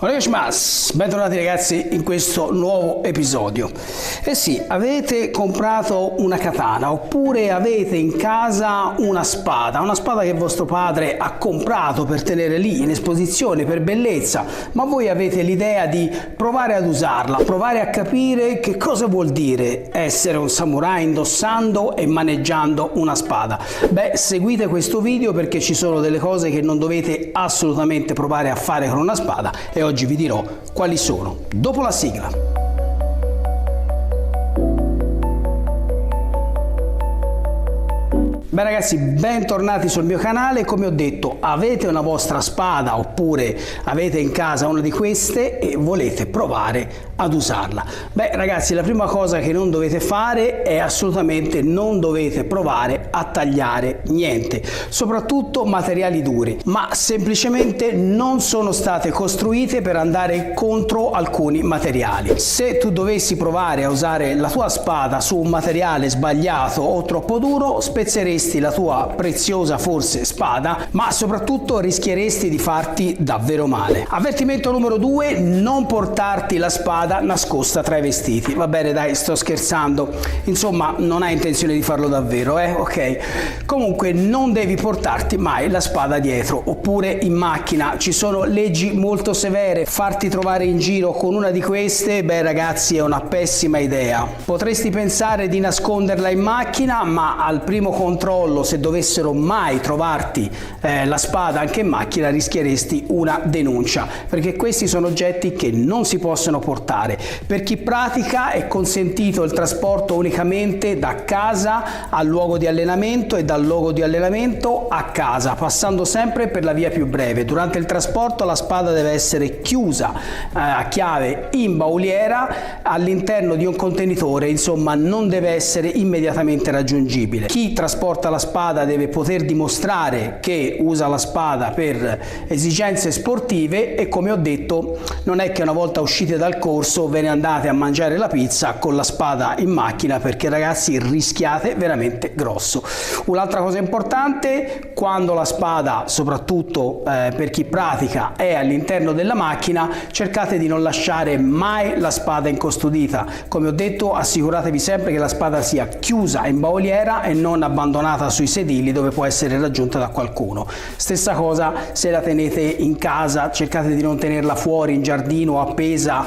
Bentornati ragazzi in questo nuovo episodio. Eh sì, avete comprato una katana oppure avete in casa una spada che vostro padre ha comprato per tenere lì in esposizione per bellezza, ma voi avete l'idea di provare ad usarla, provare a capire che cosa vuol dire essere un samurai indossando e maneggiando una spada. Beh, seguite questo video perché ci sono delle cose che non dovete assolutamente provare a fare con una spada e oggi vi dirò quali sono, dopo la sigla. Beh ragazzi, bentornati sul mio canale. Come ho detto, avete una vostra spada oppure avete in casa una di queste e volete provare ad usarla. Beh ragazzi, la prima cosa che non dovete fare è assolutamente non dovete provare a tagliare niente, soprattutto materiali duri, ma semplicemente non sono state costruite per andare contro alcuni materiali. Se tu dovessi provare a usare la tua spada su un materiale sbagliato o troppo duro, spezzeresti la tua preziosa forse spada, ma soprattutto rischieresti di farti davvero male. Avvertimento numero 2: non portarti la spada nascosta tra i vestiti. Va bene, dai, sto scherzando, insomma non hai intenzione di farlo davvero, ok? Comunque non devi portarti mai la spada dietro oppure in macchina, ci sono leggi molto severe. Farti trovare in giro con una di queste, beh ragazzi, è una pessima idea. Potresti pensare di nasconderla in macchina, ma al primo controllo, se dovessero mai trovarti la spada anche in macchina, rischieresti una denuncia, perché questi sono oggetti che non si possono portare. Per chi pratica è consentito il trasporto unicamente da casa al luogo di allenamento e dal luogo di allenamento a casa, passando sempre per la via più breve. Durante il trasporto la spada deve essere chiusa a chiave in bauliera all'interno di un contenitore, insomma non deve essere immediatamente raggiungibile. Chi trasporta la spada deve poter dimostrare che usa la spada per esigenze sportive e, come ho detto, non è che una volta uscite dal corso ve ne andate a mangiare la pizza con la spada in macchina, perché ragazzi rischiate veramente grosso. Un'altra cosa importante: quando la spada, soprattutto per chi pratica, è all'interno della macchina, cercate di non lasciare mai la spada incustodita. Come ho detto, assicuratevi sempre che la spada sia chiusa in bauliera e non abbandonata sui sedili dove può essere raggiunta da qualcuno. Stessa cosa se la tenete in casa, cercate di non tenerla fuori in giardino appesa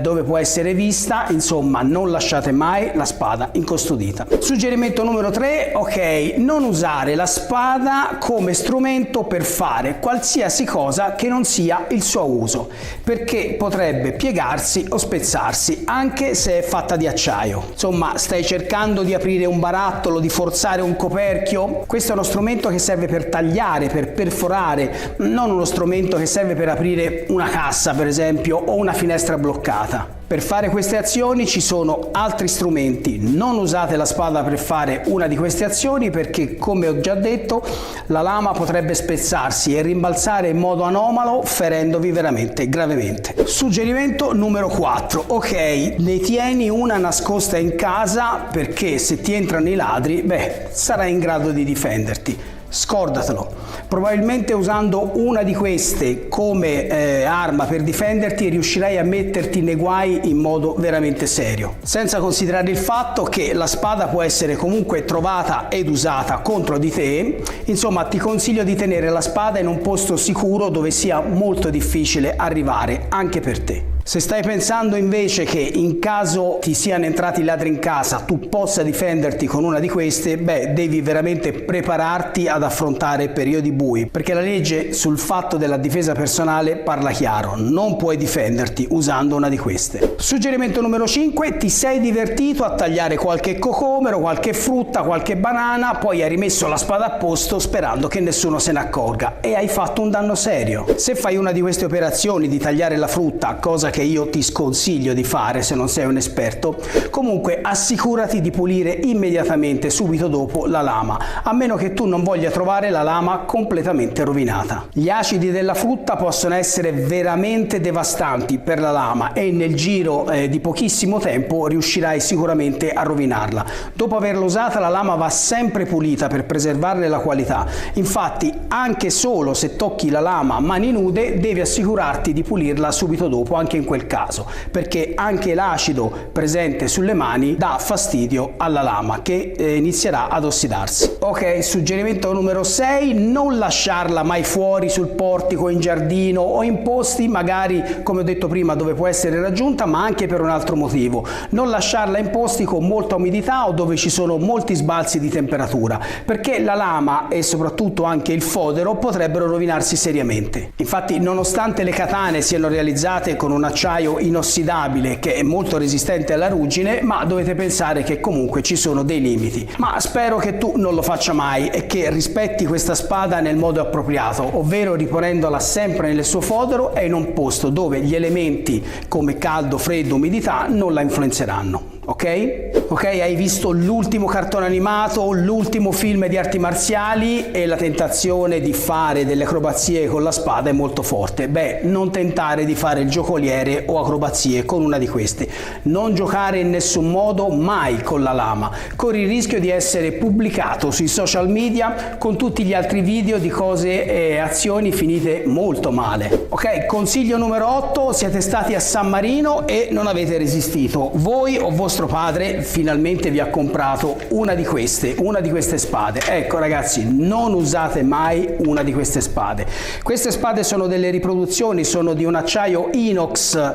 dove può essere vista, insomma non lasciate mai la spada incustodita. Suggerimento numero 3: ok, non usare la spada come strumento per fare qualsiasi cosa che non sia il suo uso, perché potrebbe piegarsi o spezzarsi anche se è fatta di acciaio. Insomma, stai cercando di aprire un barattolo, di forzare un coperchio? Questo è uno strumento che serve per tagliare, per perforare, non uno strumento che serve per aprire una cassa per esempio o una finestra bloccata. Per fare queste azioni ci sono altri strumenti. Non usate la spada per fare una di queste azioni perché, come ho già detto, la lama potrebbe spezzarsi e rimbalzare in modo anomalo, ferendovi veramente gravemente. Suggerimento numero 4: ok, ne tieni una nascosta in casa perché se ti entrano i ladri, beh, sarai in grado di difenderti. Scordatelo. Probabilmente usando una di queste come arma per difenderti riuscirai a metterti nei guai in modo veramente serio, senza considerare il fatto che la spada può essere comunque trovata ed usata contro di te. Insomma, ti consiglio di tenere la spada in un posto sicuro dove sia molto difficile arrivare anche per te. Se stai pensando invece che in caso ti siano entrati i ladri in casa tu possa difenderti con una di queste, beh, devi veramente prepararti ad affrontare periodi bui, perché la legge sul fatto della difesa personale parla chiaro: non puoi difenderti usando una di queste. Suggerimento numero 5: ti sei divertito a tagliare qualche cocomero, qualche frutta, qualche banana, poi hai rimesso la spada a posto sperando che nessuno se ne accorga e hai fatto un danno serio. Se fai una di queste operazioni di tagliare la frutta, cosa che che io ti sconsiglio di fare se non sei un esperto. Comunque assicurati di pulire immediatamente subito dopo la lama, a meno che tu non voglia trovare la lama completamente rovinata. Gli acidi della frutta possono essere veramente devastanti per la lama e nel giro di pochissimo tempo riuscirai sicuramente a rovinarla. Dopo averla usata, la lama va sempre pulita per preservarne la qualità. Infatti anche solo se tocchi la lama a mani nude devi assicurarti di pulirla subito dopo, anche in quel caso, perché anche l'acido presente sulle mani dà fastidio alla lama che inizierà ad ossidarsi. Ok, suggerimento numero 6: non lasciarla mai fuori sul portico, in giardino o in posti magari, come ho detto prima, dove può essere raggiunta, ma anche per un altro motivo. Non lasciarla in posti con molta umidità o dove ci sono molti sbalzi di temperatura, perché la lama e soprattutto anche il fodero potrebbero rovinarsi seriamente. Infatti, nonostante le katane siano realizzate con un acciaio inossidabile che è molto resistente alla ruggine, ma dovete pensare che comunque ci sono dei limiti. Ma spero che tu non lo faccia mai e che rispetti questa spada nel modo appropriato, ovvero riponendola sempre nel suo fodero e in un posto dove gli elementi come caldo, freddo, umidità non la influenzeranno. Ok? Ok, hai visto l'ultimo cartone animato, l'ultimo film di arti marziali e la tentazione di fare delle acrobazie con la spada è molto forte. Beh, non tentare di fare il giocoliere o acrobazie con una di queste. Non giocare in nessun modo mai con la lama. Corri il rischio di essere pubblicato sui social media con tutti gli altri video di cose e azioni finite molto male. Ok, consiglio numero 8: siete stati a San Marino e non avete resistito. Voi o vostro padre finalmente vi ha comprato una di queste spade. Ecco ragazzi, non usate mai una di queste spade. Queste spade sono delle riproduzioni, sono di un acciaio inox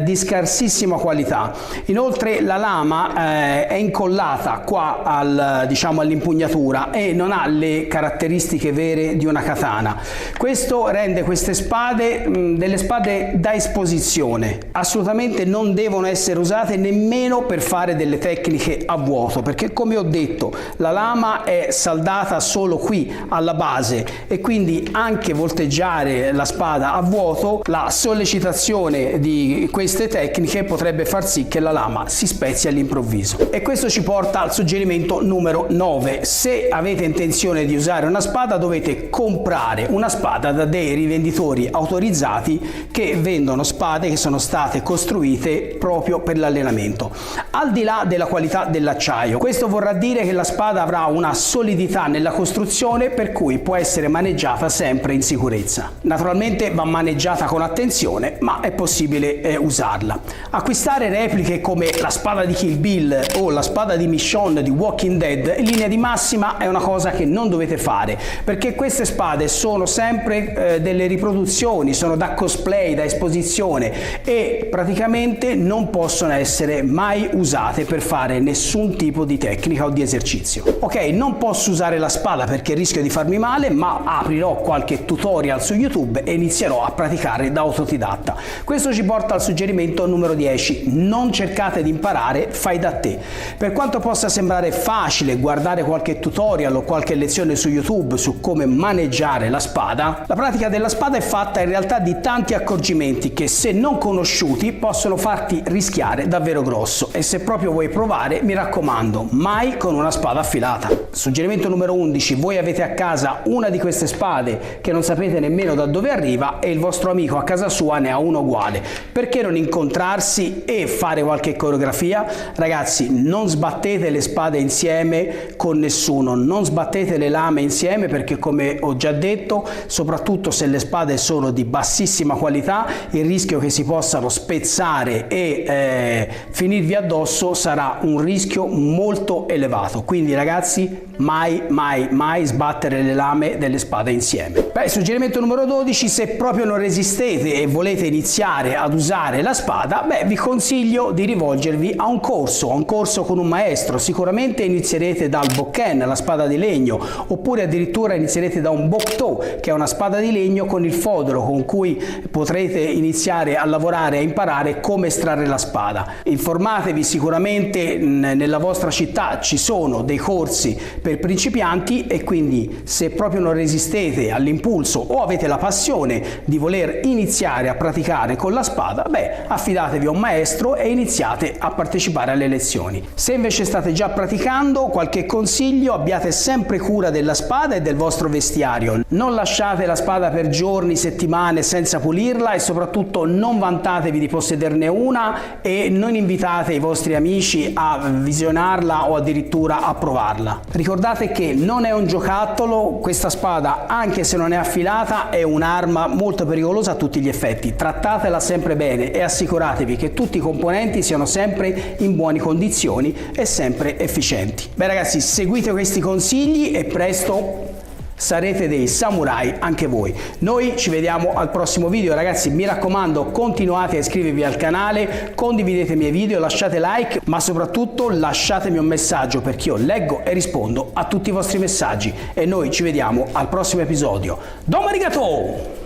di scarsissima qualità. Inoltre la lama è incollata qua all'impugnatura e non ha le caratteristiche vere di una katana. Questo rende queste spade delle spade da esposizione. Assolutamente non devono essere usate nemmeno per fare delle tecniche a vuoto, perché come ho detto la lama è saldata solo qui alla base e quindi anche volteggiare la spada a vuoto, la sollecitazione di queste tecniche potrebbe far sì che la lama si spezzi all'improvviso. E questo ci porta al suggerimento numero 9: se avete intenzione di usare una spada dovete comprare una spada da dei rivenditori autorizzati che vendono spade che sono state costruite proprio per l'allenamento. Al di là della qualità dell'acciaio, questo vorrà dire che la spada avrà una solidità nella costruzione per cui può essere maneggiata sempre in sicurezza. Naturalmente va maneggiata con attenzione, ma è possibile usarla. Acquistare repliche come la spada di Kill Bill o la spada di Michonne di Walking Dead in linea di massima è una cosa che non dovete fare, perché queste spade sono sempre delle riproduzioni, sono da cosplay, da esposizione e praticamente non possono essere mai usate per fare nessun tipo di tecnica o di esercizio. Ok, non posso usare la spada perché rischio di farmi male, ma aprirò qualche tutorial su YouTube e inizierò a praticare da autodidatta. Questo ci porta al suggerimento numero 10: non cercate di imparare, fai da te. Per quanto possa sembrare facile guardare qualche tutorial o qualche lezione su YouTube su come maneggiare la spada, la pratica della spada è fatta in realtà di tanti accorgimenti che, se non conosciuti, possono farti rischiare davvero grosso. E se proprio vuoi provare, mi raccomando, mai con una spada affilata. Suggerimento numero 11: voi avete a casa una di queste spade che non sapete nemmeno da dove arriva e il vostro amico a casa sua ne ha uno uguale. Perché non incontrarsi e fare qualche coreografia? Ragazzi, non sbattete le spade insieme con nessuno, non sbattete le lame insieme, perché come ho già detto, soprattutto se le spade sono di bassissima qualità, il rischio che si possano spezzare e finirvi addosso sarà un rischio molto elevato. Quindi ragazzi, mai sbattere le lame delle spade insieme. Suggerimento numero 12: se proprio non resistete e volete iniziare ad usare la spada, vi consiglio di rivolgervi a un corso con un maestro. Sicuramente inizierete dal bokken, la spada di legno, oppure addirittura inizierete da un bokto, che è una spada di legno con il fodero, con cui potrete iniziare a lavorare e a imparare come estrarre la spada. Informatevi, sicuramente nella vostra città ci sono dei corsi per principianti, e quindi se proprio non resistete all'impulso o avete la passione di voler iniziare a praticare con la spada, beh, affidatevi a un maestro e iniziate a partecipare alle lezioni. Se invece state già praticando, qualche consiglio: abbiate sempre cura della spada e del vostro vestiario. Non lasciate la spada per giorni, settimane senza pulirla, e soprattutto non vantatevi di possederne una e non invitate i vostri amici a visionarla o addirittura a provarla. Ricordate che non è un giocattolo, questa spada, anche se non è affilata, è un'arma molto pericolosa a tutti gli effetti. Trattatela sempre bene e assicuratevi che tutti i componenti siano sempre in buone condizioni e sempre efficienti. Beh ragazzi, seguite questi consigli e presto sarete dei samurai anche voi. Noi ci vediamo al prossimo video ragazzi, mi raccomando, continuate a iscrivervi al canale, condividete i miei video, lasciate like, ma soprattutto lasciatemi un messaggio, perché io leggo e rispondo a tutti i vostri messaggi. E noi ci vediamo al prossimo episodio. Domo arigato!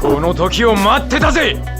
この時を待ってたぜ。